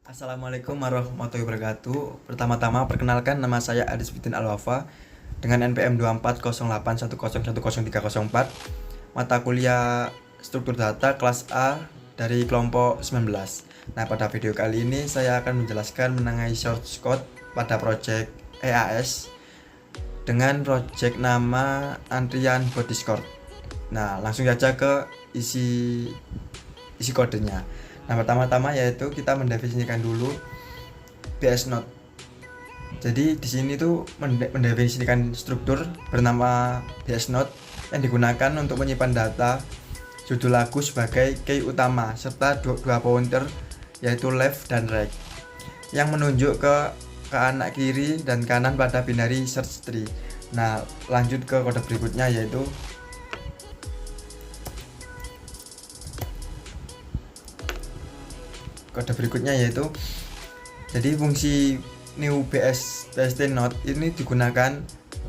Assalamualaikum warahmatullahi wabarakatuh. Pertama-tama perkenalkan, nama saya Adis Fitin Al-Wafa dengan NPM 240810103004, mata kuliah struktur data kelas A dari kelompok 19. Nah, pada video kali ini saya akan menjelaskan mengenai source code pada project EAS dengan project nama antrian bot Discord. Nah, langsung saja ke isi kodenya. Nah, pertama-tama yaitu kita mendefinisikan dulu BS Node. Jadi di sini tuh mendefinisikan struktur bernama BS Node yang digunakan untuk menyimpan data judul lagu sebagai key utama serta dua pointer yaitu left dan right yang menunjuk ke anak kiri dan kanan pada binary search tree. Nah, lanjut ke kode berikutnya yaitu jadi fungsi new BST node ini digunakan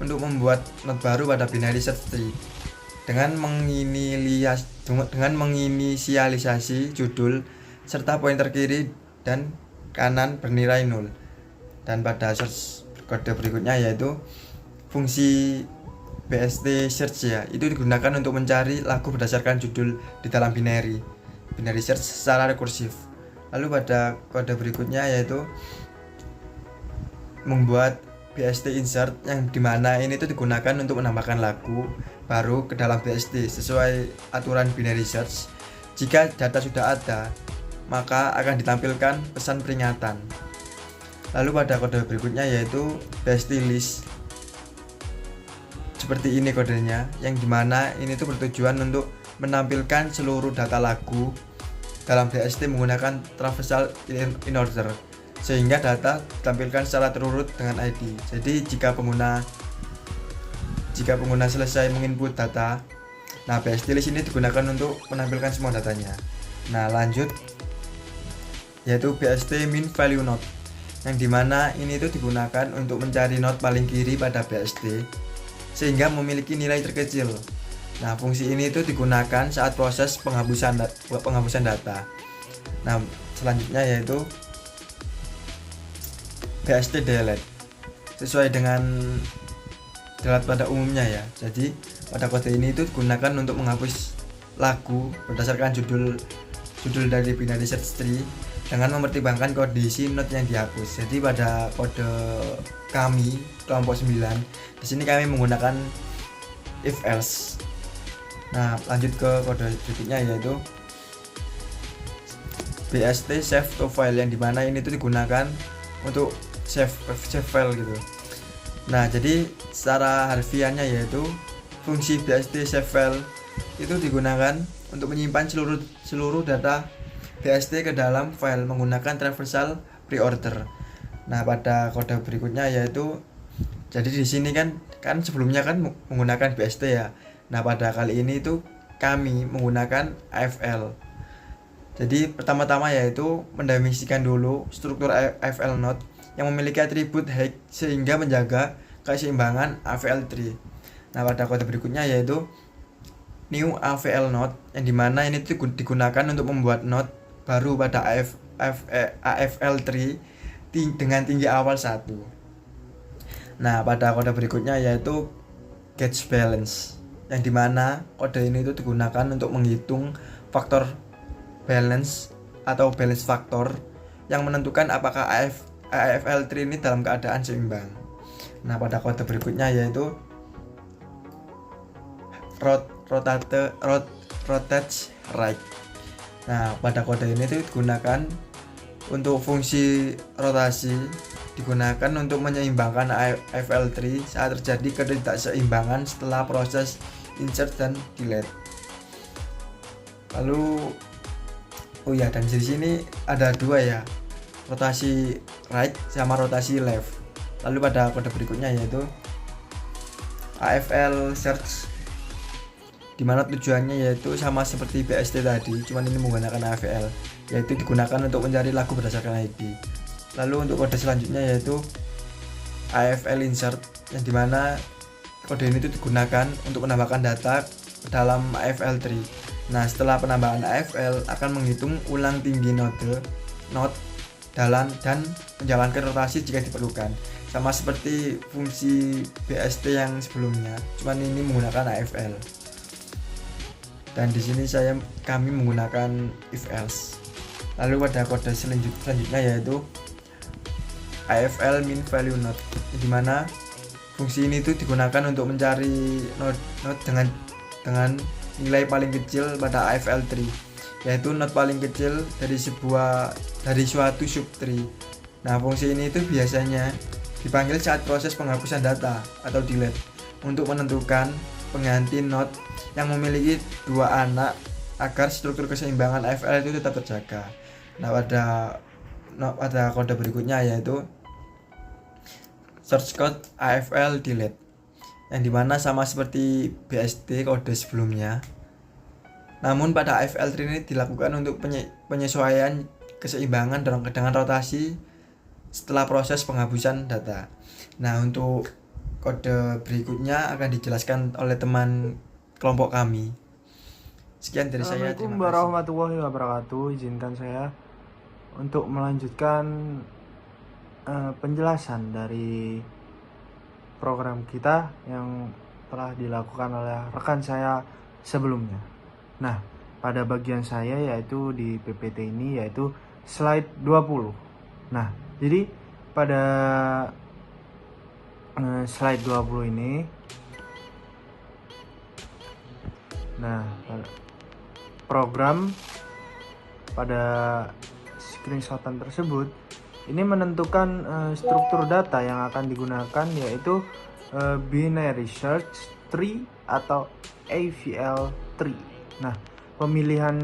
untuk membuat node baru pada binary search tree dengan menginisialisasi judul serta pointer kiri dan kanan bernilai 0. Dan pada search kode berikutnya yaitu fungsi BST search ya, itu digunakan untuk mencari lagu berdasarkan judul di dalam binary search secara rekursif. Lalu pada kode berikutnya yaitu membuat BST insert yang dimana ini tuh digunakan untuk menambahkan lagu baru ke dalam BST sesuai aturan binary search. Jika data sudah ada, maka akan ditampilkan pesan peringatan. Lalu pada kode berikutnya yaitu BST list. Seperti ini kodenya, yang dimana ini tuh bertujuan untuk menampilkan seluruh data lagu dalam BST menggunakan traversal in order sehingga data ditampilkan secara terurut dengan ID. Jadi jika pengguna selesai menginput data, nah BST list ini digunakan untuk menampilkan semua datanya. Nah, lanjut yaitu BST min value node yang dimana ini itu digunakan untuk mencari node paling kiri pada BST sehingga memiliki nilai terkecil. Nah, fungsi ini itu digunakan saat proses penghapusan data. Nah, selanjutnya yaitu BST delete sesuai dengan delete pada umumnya ya. Jadi pada kode ini itu digunakan untuk menghapus lagu berdasarkan judul dari binary search tree dengan mempertimbangkan kondisi node yang dihapus. Jadi pada kode kami kelompok 9 di sini kami menggunakan if else. Nah, lanjut ke kode berikutnya yaitu BST save to file yang dimana ini tuh digunakan untuk save file gitu. Nah, jadi secara harfiahnya yaitu fungsi BST save file itu digunakan untuk menyimpan seluruh data BST ke dalam file menggunakan traversal preorder. Nah, pada kode berikutnya yaitu jadi di sini kan sebelumnya kan menggunakan BST ya. Nah, pada kali ini itu kami menggunakan AFL. Jadi pertama-tama yaitu mendefinisikan dulu struktur AFL node yang memiliki atribut height sehingga menjaga keseimbangan AVL tree. Nah, pada kode berikutnya yaitu new AVL node yang dimana ini digunakan untuk membuat node baru pada AFL tree dengan tinggi awal 1. Nah, pada kode berikutnya yaitu gauge balance yang dimana kode ini itu digunakan untuk menghitung faktor balance atau balance factor yang menentukan apakah AFL tree ini dalam keadaan seimbang. Nah, pada kode berikutnya yaitu rotate right. Nah, pada kode ini itu digunakan untuk fungsi rotasi digunakan untuk menyeimbangkan AFL tree saat terjadi ketidakseimbangan setelah proses insert dan delete. Lalu dan di sini ada dua ya, rotasi right sama rotasi left. Lalu pada kode berikutnya yaitu AFL search dimana tujuannya yaitu sama seperti BST tadi, cuman ini menggunakan AFL, yaitu digunakan untuk mencari lagu berdasarkan ID. Lalu untuk kode selanjutnya yaitu AFL insert yang dimana kode ini digunakan untuk menambahkan data dalam AFL tree. Nah, setelah penambahan AFL akan menghitung ulang tinggi node dan menjalankan rotasi jika diperlukan, sama seperti fungsi BST yang sebelumnya, cuman ini menggunakan AFL. Dan di sini kami menggunakan if else. Lalu pada kode selanjutnya yaitu AFL min value node, di mana fungsi ini tuh digunakan untuk mencari node dengan nilai paling kecil pada AFL tree, yaitu node paling kecil dari suatu subtree. Nah, fungsi ini itu biasanya dipanggil saat proses penghapusan data atau delete untuk menentukan pengganti node yang memiliki dua anak agar struktur keseimbangan AFL itu tetap terjaga. Nah, pada kode berikutnya yaitu search code AFL delete, yang dimana sama seperti BST kode sebelumnya, namun pada AFL tree ini dilakukan untuk penyesuaian keseimbangan dengan rotasi setelah proses penghapusan data. Nah, untuk kode berikutnya akan dijelaskan oleh teman kelompok kami. Sekian dari saya. Assalamualaikum warahmatullahi wabarakatuh. Izinkan saya untuk melanjutkan penjelasan dari program kita yang telah dilakukan oleh rekan saya sebelumnya. Nah, pada bagian saya yaitu di PPT ini yaitu slide 20. Nah, jadi pada slide 20 ini, nah, program pada screenshotan tersebut ini menentukan struktur data yang akan digunakan, yaitu binary search tree atau AVL tree. Nah, pemilihan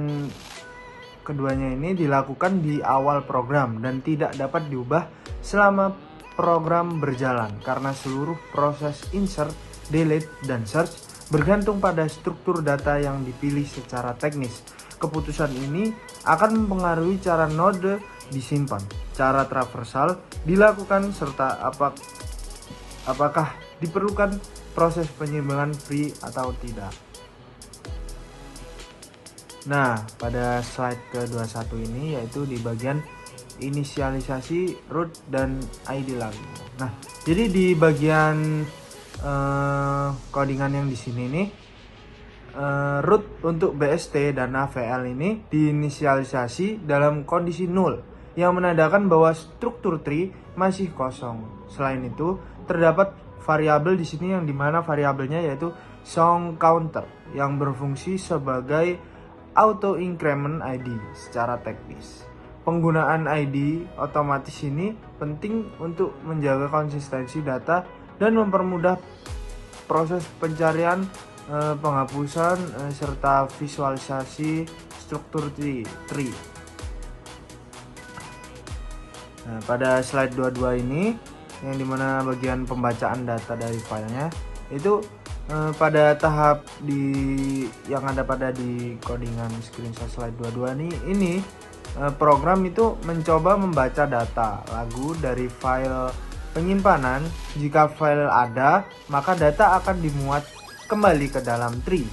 keduanya ini dilakukan di awal program dan tidak dapat diubah selama program berjalan karena seluruh proses insert, delete, dan search bergantung pada struktur data yang dipilih secara teknis. Keputusan ini akan mempengaruhi cara node disimpan, cara traversal dilakukan, serta apakah diperlukan proses penyimpanan free atau tidak. Nah, pada slide ke-21 ini yaitu di bagian inisialisasi root dan ID lagu. Nah, jadi di bagian codingan yang di sini nih, root untuk BST dan AVL ini diinisialisasi dalam kondisi null yang menandakan bahwa struktur tree masih kosong. Selain itu, terdapat variabel di sini yang dimana variabelnya yaitu song counter yang berfungsi sebagai auto increment ID secara teknis. Penggunaan ID otomatis ini penting untuk menjaga konsistensi data dan mempermudah proses pencarian, penghapusan, serta visualisasi struktur tree. Nah, pada slide 22 ini yang dimana bagian pembacaan data dari filenya itu pada tahap yang ada pada di codingan screenshot slide 22 ini program itu mencoba membaca data lagu dari file penyimpanan. Jika file ada, maka data akan dimuat kembali ke dalam tree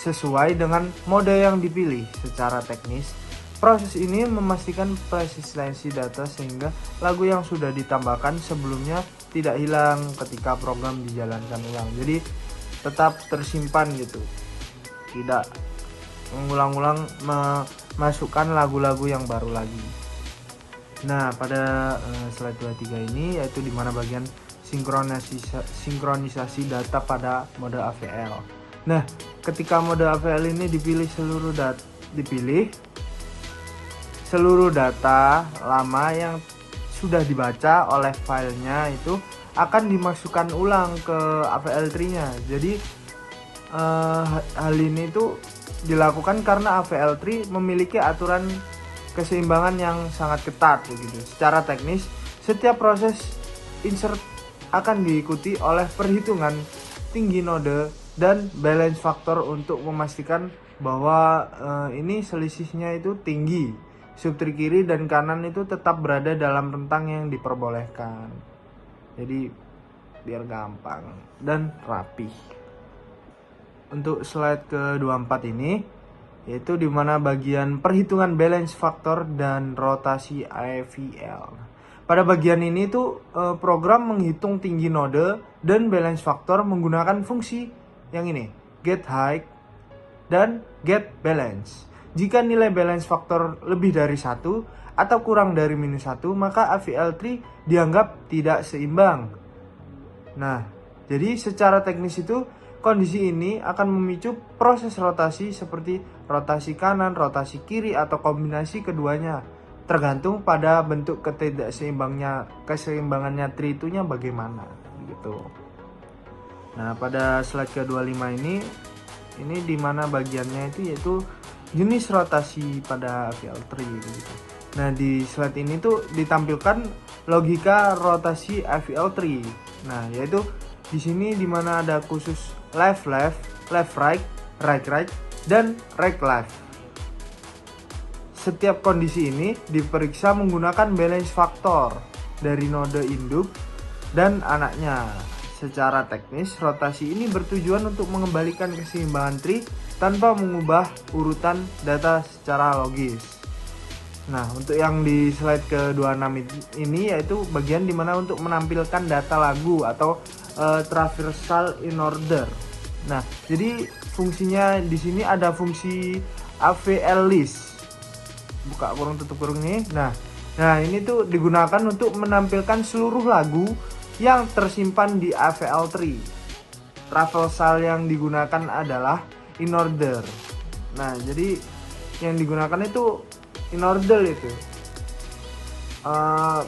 sesuai dengan mode yang dipilih. Secara teknis, proses ini memastikan persistensi data sehingga lagu yang sudah ditambahkan sebelumnya tidak hilang ketika program dijalankan ulang. Jadi tetap tersimpan gitu, tidak mengulang-ulang memasukkan lagu-lagu yang baru lagi. Nah, pada slide 23 ini yaitu dimana bagian sinkronisasi data pada mode AVL. Nah, ketika mode AVL ini dipilih seluruh data lama yang sudah dibaca oleh filenya itu akan dimasukkan ulang ke AVL tree-nya. Jadi hal ini itu dilakukan karena AVL tree memiliki aturan keseimbangan yang sangat ketat begitu. Secara teknis, setiap proses insert akan diikuti oleh perhitungan tinggi node dan balance factor untuk memastikan bahwa ini selisihnya itu tinggi. Subtree kiri dan kanan itu tetap berada dalam rentang yang diperbolehkan. Jadi biar gampang dan rapi. Untuk slide ke-24 ini yaitu di mana bagian perhitungan balance factor dan rotasi AVL. Pada bagian ini tuh program menghitung tinggi node dan balance factor menggunakan fungsi yang ini, get height dan get balance. Jika nilai balance factor lebih dari 1 atau kurang dari -1, maka AVL tree dianggap tidak seimbang. Nah, jadi secara teknis itu kondisi ini akan memicu proses rotasi seperti rotasi kanan, rotasi kiri, atau kombinasi keduanya, tergantung pada bentuk keseimbangannya tree itunya bagaimana gitu. Nah, pada slide ke-25 ini dimana bagiannya itu yaitu jenis rotasi pada AVL tree gitu. Nah, di slide ini tuh ditampilkan logika rotasi AVL tree. Nah, yaitu di sini dimana ada khusus left right, right, dan right left. Setiap kondisi ini diperiksa menggunakan balance factor dari node induk dan anaknya. Secara teknis, rotasi ini bertujuan untuk mengembalikan keseimbangan tree tanpa mengubah urutan data secara logis. Nah, untuk yang di slide ke-26 ini yaitu bagian dimana untuk menampilkan data lagu atau traversal in order. Nah, jadi fungsinya di sini ada fungsi AVL list. Buka kurung tutup kurung ini. Nah, ini tuh digunakan untuk menampilkan seluruh lagu yang tersimpan di AVL tree. Traversal yang digunakan adalah in order. Nah, jadi yang digunakan itu in order itu.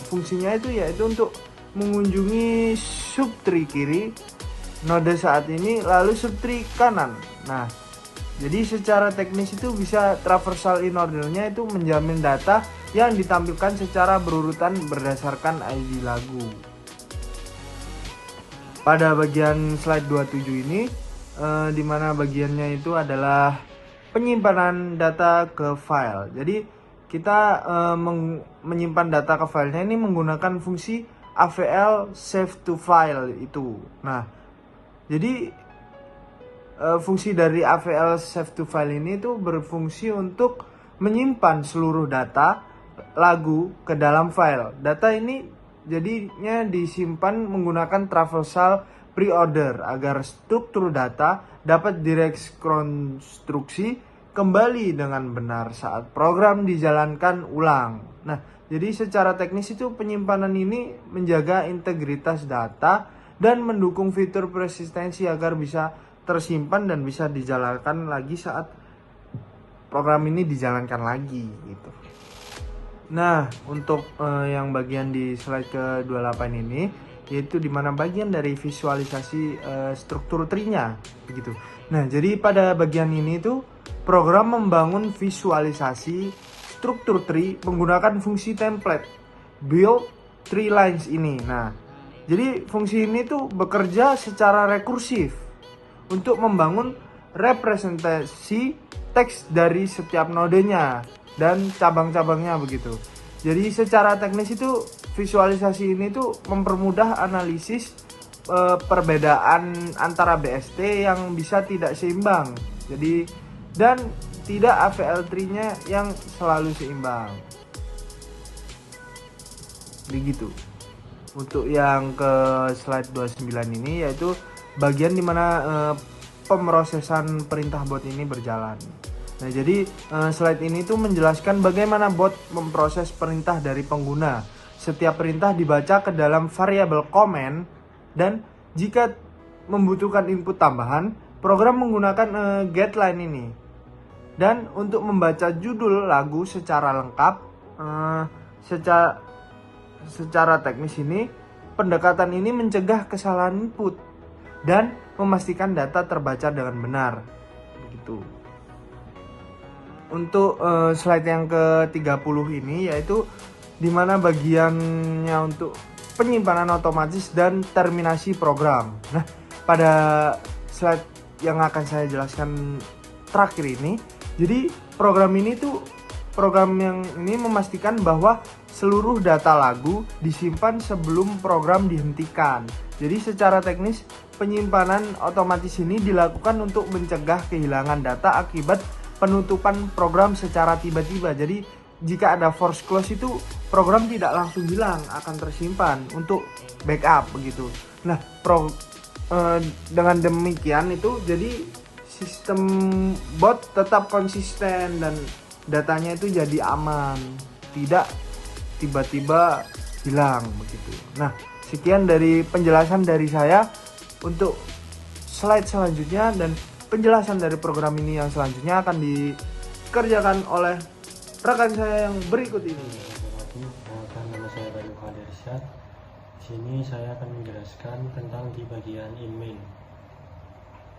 Fungsinya itu yaitu untuk mengunjungi subtree kiri node saat ini lalu subtree kanan. Nah, jadi secara teknis itu bisa traversal in ordernya itu menjamin data yang ditampilkan secara berurutan berdasarkan ID lagu. Pada bagian slide 27 ini dimana bagiannya itu adalah penyimpanan data ke file. Jadi kita menyimpan data ke filenya ini menggunakan fungsi AVL save to file itu. Nah, jadi fungsi dari AVL save to file ini tuh berfungsi untuk menyimpan seluruh data lagu ke dalam file. Data ini jadinya disimpan menggunakan traversal pre-order agar struktur data dapat direkonstruksi kembali dengan benar saat program dijalankan ulang. Nah, jadi secara teknis itu penyimpanan ini menjaga integritas data dan mendukung fitur persistensi agar bisa tersimpan dan bisa dijalankan lagi saat program ini dijalankan lagi gitu. Nah, untuk yang bagian di slide ke-28 ini yaitu dimana bagian dari visualisasi struktur tree-nya begitu. Nah, jadi pada bagian ini tuh program membangun visualisasi struktur tree menggunakan fungsi template build tree lines ini. Nah, jadi fungsi ini tuh bekerja secara rekursif untuk membangun representasi teks dari setiap nodenya dan cabang-cabangnya begitu. Jadi secara teknis itu visualisasi ini tuh mempermudah analisis perbedaan antara BST yang bisa tidak seimbang. Jadi dan tidak AVL tree-nya yang selalu seimbang. Begitu. Untuk yang ke slide 29 ini yaitu bagian dimana pemrosesan perintah bot ini berjalan. Nah, jadi slide ini tuh menjelaskan bagaimana bot memproses perintah dari pengguna. Setiap perintah dibaca ke dalam variabel comment dan jika membutuhkan input tambahan, program menggunakan getLine ini. Dan untuk membaca judul lagu secara lengkap, secara teknis ini, pendekatan ini mencegah kesalahan input dan memastikan data terbaca dengan benar. Begitu. Untuk slide yang ke-30 ini yaitu dimana bagiannya untuk penyimpanan otomatis dan terminasi program. Nah, pada slide yang akan saya jelaskan terakhir ini, jadi program yang ini memastikan bahwa seluruh data lagu disimpan sebelum program dihentikan. Jadi secara teknis penyimpanan otomatis ini dilakukan untuk mencegah kehilangan data akibat penutupan program secara tiba-tiba. Jadi jika ada force close itu program tidak langsung hilang, akan tersimpan untuk backup begitu. Nah, dengan demikian itu jadi sistem bot tetap konsisten dan datanya itu jadi aman, tidak tiba-tiba hilang begitu. Nah, sekian dari penjelasan dari saya untuk slide selanjutnya, dan penjelasan dari program ini yang selanjutnya akan dikerjakan oleh rekan saya yang berikut ini. Nama saya Bayu Khadirsyad. Di sini saya akan menjelaskan tentang di bagian in-main.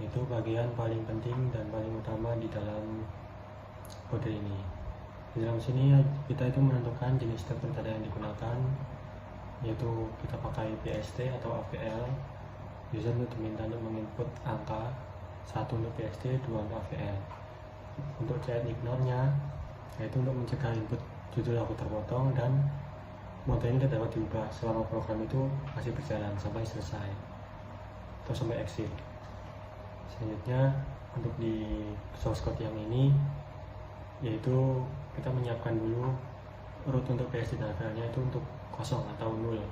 Itu bagian paling penting dan paling utama di dalam kode ini. Di dalam sini kita itu menentukan jenis step metadata yang digunakan, yaitu kita pakai PST atau AVL. User itu diminta untuk menginput angka 1 untuk PST, 2 untuk AVL. Untuk child ignore-nya yaitu untuk mencegah input judul lagu terpotong, dan mode ini tidak dapat diubah selama program itu masih berjalan sampai selesai atau sampai exit. Selanjutnya untuk di source code yang ini yaitu kita menyiapkan dulu root untuk PST dan AVL-nya itu untuk kosong atau 0.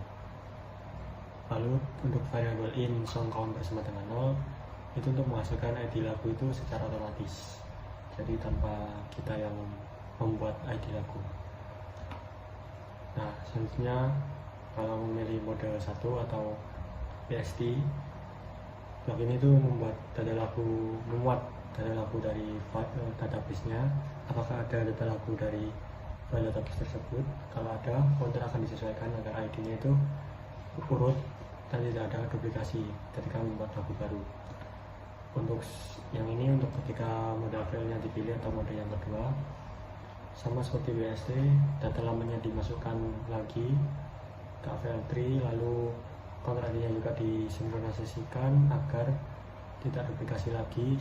Lalu untuk variable in song count bersama dengan 0 itu untuk menghasilkan ID lagu itu secara otomatis, jadi tanpa kita yang membuat ID lagu. Nah, selanjutnya kalau memilih mode 1 atau PST, plugin itu memuat data lagu dari database-nya. Apakah ada data lagu dari file database tersebut? Kalau ada, counter akan disesuaikan agar ID-nya itu urut dan tidak ada duplikasi ketika membuat lagu baru. Untuk yang ini, untuk ketika mode file-nya dipilih atau mode yang kedua, sama seperti BST, data lamanya dimasukkan lagi ke AVL tree, lalu counter ID-nya juga disinkronisasikan agar tidak duplikasi lagi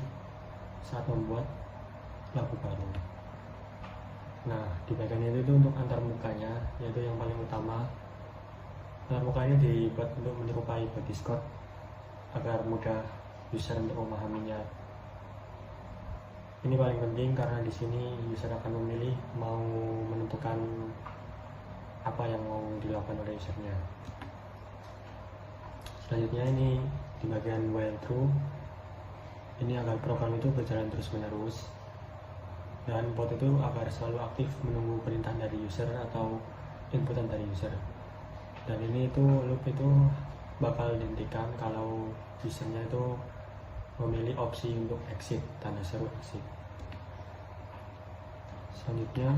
saat membuat lagu baru. Nah, di bagian itu untuk antar mukanya, yaitu yang paling utama, antar mukanya dibuat untuk menyerupai body code agar mudah user untuk memahaminya. Ini paling penting karena di sini user akan memilih mau menentukan apa yang mau dilakukan oleh usernya. Selanjutnya ini di bagian while true, ini agar program itu berjalan terus menerus, dan bot itu agar selalu aktif menunggu perintah dari user atau inputan dari user. Dan ini itu loop itu bakal dihentikan kalau usernya itu memilih opsi untuk exit, tanda seru exit. Selanjutnya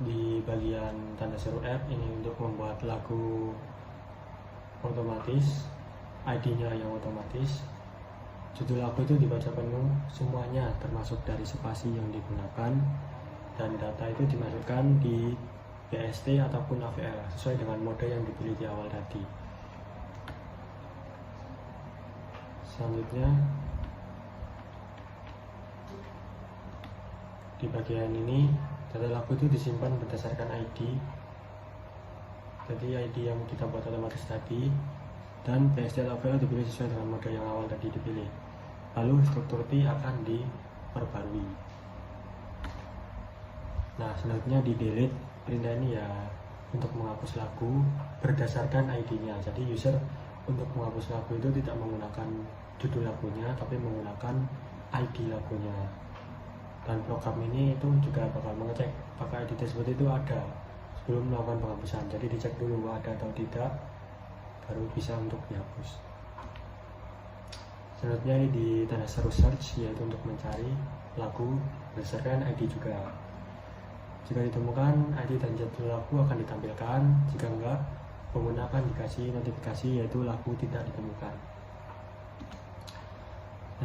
di bagian tanda seru app ini untuk membuat lagu otomatis, ID-nya yang otomatis. Judul lagu itu dibaca penuh semuanya termasuk dari spasi yang digunakan, dan data itu dimasukkan di PST ataupun AVL sesuai dengan mode yang dipilih di awal tadi. Selanjutnya di bagian ini data lagu itu disimpan berdasarkan ID, jadi ID yang kita buat otomatis tadi, dan PST atau AVL dipilih sesuai dengan mode yang awal tadi dipilih. Lalu struktur T akan diperbarui. Nah, selanjutnya di delete, perintah ini ya untuk menghapus lagu berdasarkan ID-nya. Jadi user untuk menghapus lagu itu tidak menggunakan judul lagunya, tapi menggunakan ID lagunya. Dan program ini itu juga bakal mengecek apakah ID tersebut itu ada sebelum melakukan penghapusan. Jadi dicek dulu ada atau tidak, baru bisa untuk dihapus. Selanjutnya ini di tanda seru search, yaitu untuk mencari lagu berdasarkan ID juga. Jika ditemukan ID dan judul lagu akan ditampilkan, jika enggak pengguna akan dikasih notifikasi yaitu lagu tidak ditemukan.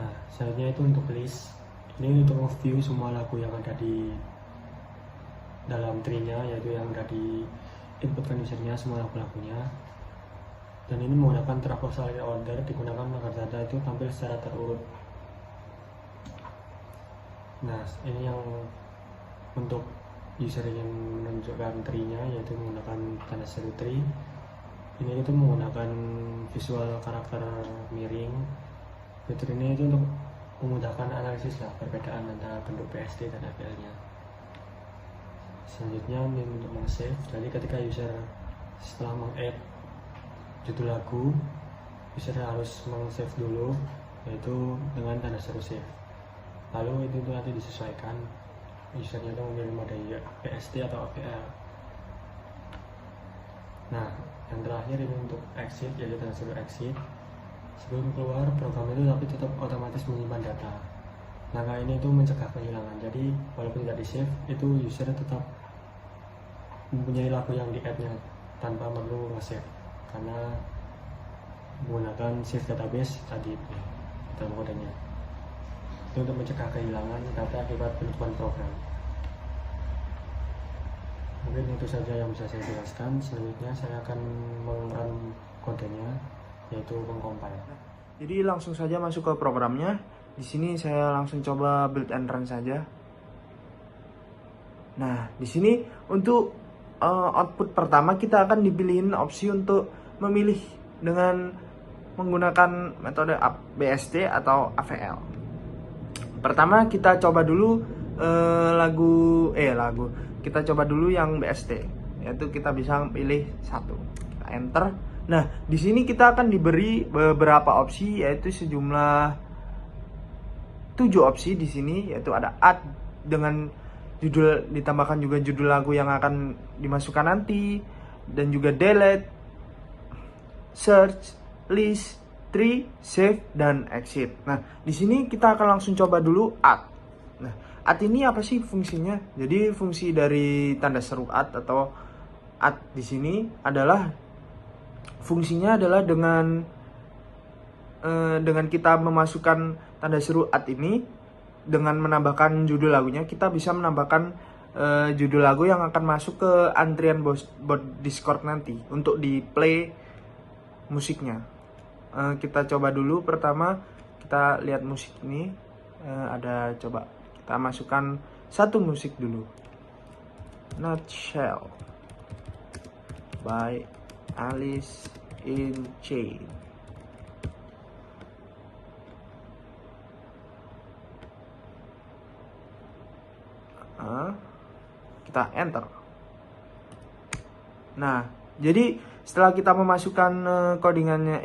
Nah, selanjutnya itu untuk list, ini untuk review semua lagu yang ada di dalam tree-nya, yaitu yang ada di inputkan usernya semua lagu-lagunya. Dan ini menggunakan traversal order, digunakan agar data itu tampil secara terurut. Nah, ini yang untuk user yang menunjukkan tree-nya, yaitu menggunakan tanda seru tree. Ini itu menggunakan visual karakter miring. Fitur ini itu untuk memudahkan analisis lah perbedaan antara bentuk BSD dan FPL-nya. Selanjutnya untuk meng-save, jadi ketika user setelah meng-add judul lagu, user harus meng-save dulu, yaitu dengan tanda seru save. Lalu itu nanti disesuaikan usernya itu memilih mode BSD atau FPL. Nah, yang terakhir ini untuk exit, yaitu tanda seru exit. Sebelum keluar, program itu tapi tetap otomatis menyimpan data. Langkah ini itu mencegah kehilangan. Jadi walaupun tidak di save, itu user tetap mempunyai lagu yang di add-nya tanpa perlu nge-save, karena menggunakan save database tadi dalam kodenya. Itu untuk mencegah kehilangan data akibat penutupan program. Mungkin itu saja yang bisa saya jelaskan. Selanjutnya saya akan meng-run kodenya, yaitu mengcompile. Jadi langsung saja masuk ke programnya. Di sini saya langsung coba build and run saja. Nah, di sini untuk output pertama kita akan dipilihin opsi untuk memilih dengan menggunakan metode BSD atau AVL. Pertama kita coba dulu kita coba dulu yang BSD, yaitu kita bisa pilih satu, kita enter. Nah, di sini kita akan diberi beberapa opsi, yaitu sejumlah 7 opsi di sini, yaitu ada add dengan judul, ditambahkan juga judul lagu yang akan dimasukkan nanti, dan juga delete, search, list, tree, save, dan exit. Nah, di sini kita akan langsung coba dulu add. Nah, add ini apa sih fungsinya? Jadi fungsi dari tanda seru add atau add di sini adalah fungsinya adalah dengan kita memasukkan tanda seru add ini, dengan menambahkan judul lagunya, kita bisa menambahkan judul lagu yang akan masuk ke antrian bot Discord nanti untuk di play musiknya. Kita coba dulu, pertama kita lihat musik ini, coba kita masukkan satu musik dulu, Nutshell by Alice in Chains. Kita enter. Nah, jadi setelah kita memasukkan codingannya,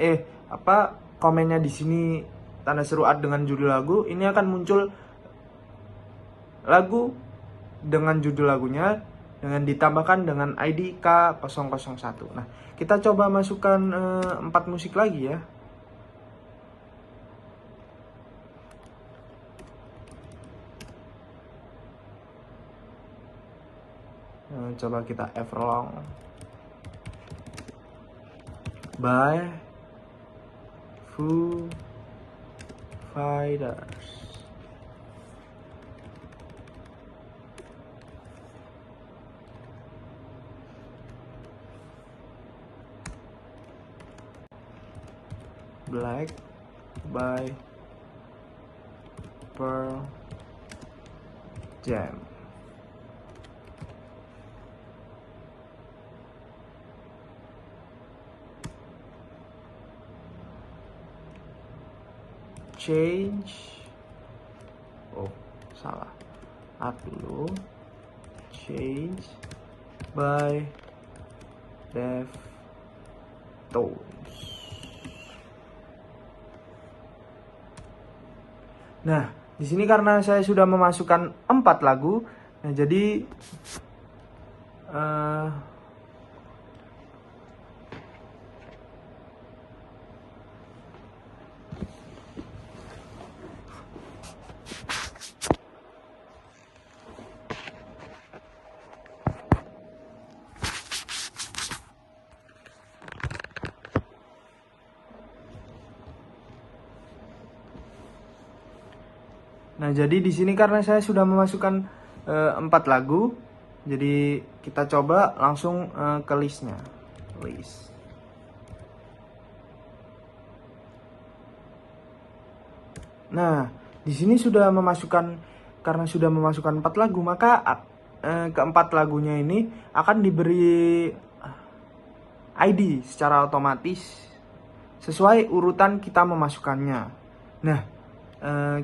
komennya di sini tanda seru add dengan judul lagu, ini akan muncul lagu dengan judul lagunya dengan ditambahkan dengan ID K001. Nah, kita coba masukkan 4 musik lagi ya. Coba kita Everlong by Foo Fighters. Black by Pearl Jam. Change, salah, add dulu, change by Deftones. Nah, di sini karena saya sudah memasukkan 4 lagu, nah jadi di sini karena saya sudah memasukkan 4 lagu, jadi kita coba langsung ke listnya. List. Nah, di sini karena sudah memasukkan 4 lagu, maka keempat lagunya ini akan diberi ID secara otomatis sesuai urutan kita memasukkannya. Nah,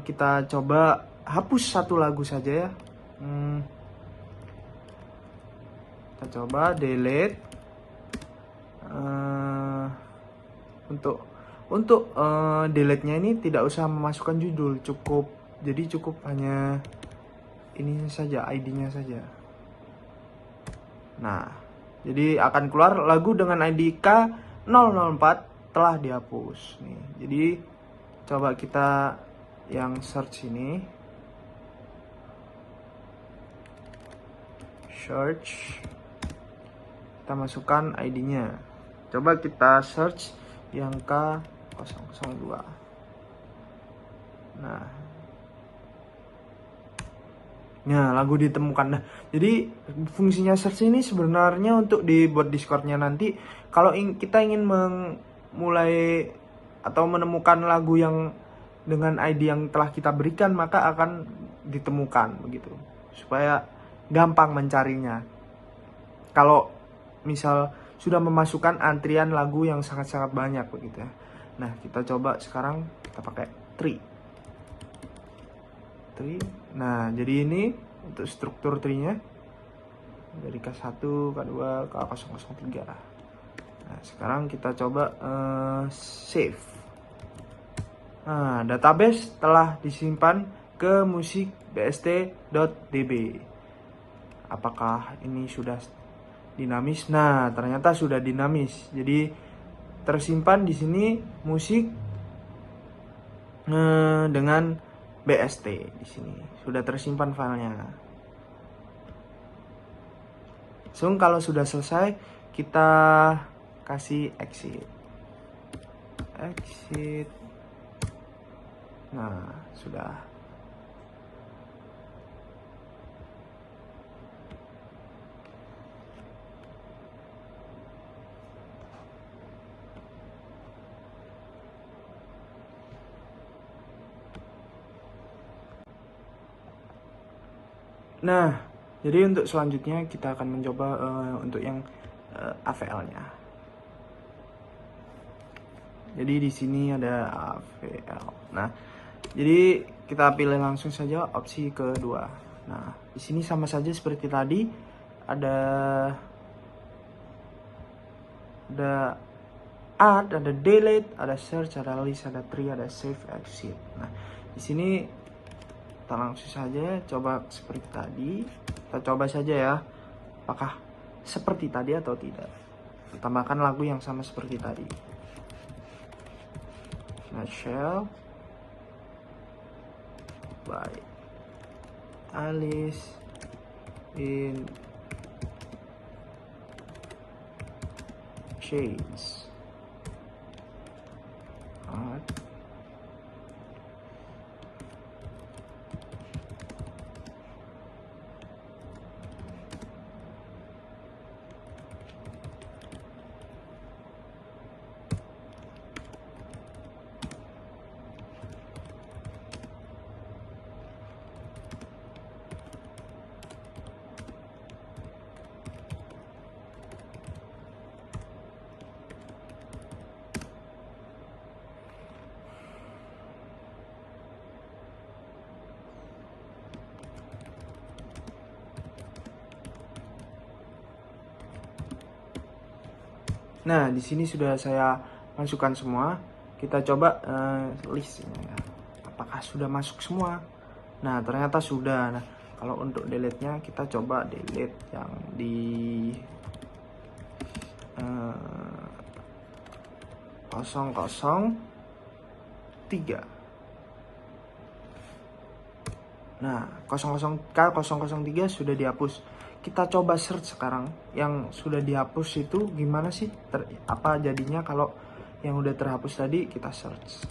kita coba hapus satu lagu saja ya. Kita coba delete. Untuk delete-nya ini tidak usah memasukkan judul, cukup hanya ini saja, ID-nya saja. Nah, jadi akan keluar lagu dengan ID K004 telah dihapus nih. Jadi coba kita yang search ini. Search. Kita masukkan ID-nya. Coba kita search yang K002. Nah, lagu ditemukan. Nah, jadi fungsinya search ini sebenarnya untuk dibuat Discord-nya nanti. Kalau kita ingin memulai atau menemukan lagu yang dengan ID yang telah kita berikan, maka akan ditemukan begitu. Supaya gampang mencarinya. Kalau misal sudah memasukkan antrian lagu yang sangat-sangat banyak begitu ya. Nah, kita coba sekarang kita pakai tree. Nah, jadi ini untuk struktur tree-nya dari K1, K2, K003. Nah, sekarang kita coba save. Nah, database telah disimpan ke musik bst.db. Apakah ini sudah dinamis? Nah, ternyata sudah dinamis. Jadi tersimpan di sini musik dengan BST di sini sudah tersimpan filenya. So, kalau sudah selesai kita kasih exit. Nah, sudah. Nah, jadi untuk selanjutnya kita akan mencoba untuk yang AVL-nya. Jadi di sini ada AVL. Nah, jadi kita pilih langsung saja opsi kedua. Nah, di sini sama saja seperti tadi, ada add, ada delete, ada search, ada list, ada tree, ada save, exit. Nah, di sini kita langsung saja coba seperti tadi. Kita coba saja ya, apakah seperti tadi atau tidak. Tambahkan lagu yang sama seperti tadi. Nutshell by Alice in Chains. Nah, di sini sudah saya masukkan semua. Kita coba listnya ya. Apakah sudah masuk semua? Nah, ternyata sudah. Nah, kalau untuk delete-nya kita coba delete yang di 003. Nah, K003 sudah dihapus. Kita coba search sekarang yang sudah dihapus itu gimana sih, apa jadinya kalau yang udah terhapus tadi. Kita search.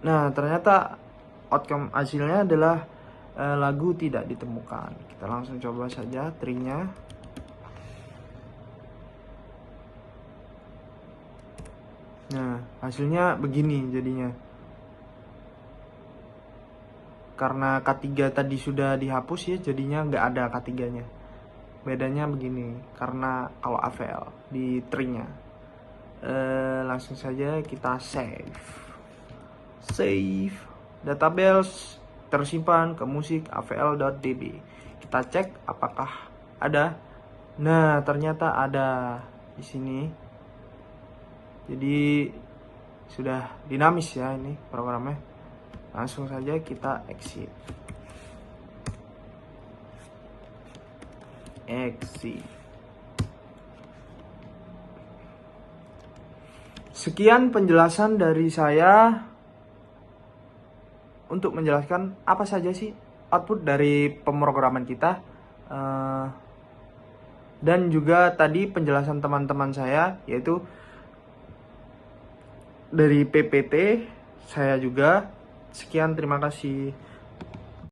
Nah, ternyata outcome hasilnya adalah lagu tidak ditemukan. Kita langsung coba saja tree-nya. Nah, hasilnya begini jadinya. Karena K3 tadi sudah dihapus ya, jadinya nggak ada K3-nya. Bedanya begini, karena kalau AVL di tree-nya. Langsung saja kita save. save database tersimpan ke musik avl.db. Kita cek apakah ada. Nah, ternyata ada di sini. Jadi sudah dinamis ya ini programnya. Langsung saja kita exit. Sekian penjelasan dari saya untuk menjelaskan apa saja sih output dari pemrograman kita, dan juga tadi penjelasan teman-teman saya yaitu dari PPT saya juga. Sekian, terima kasih.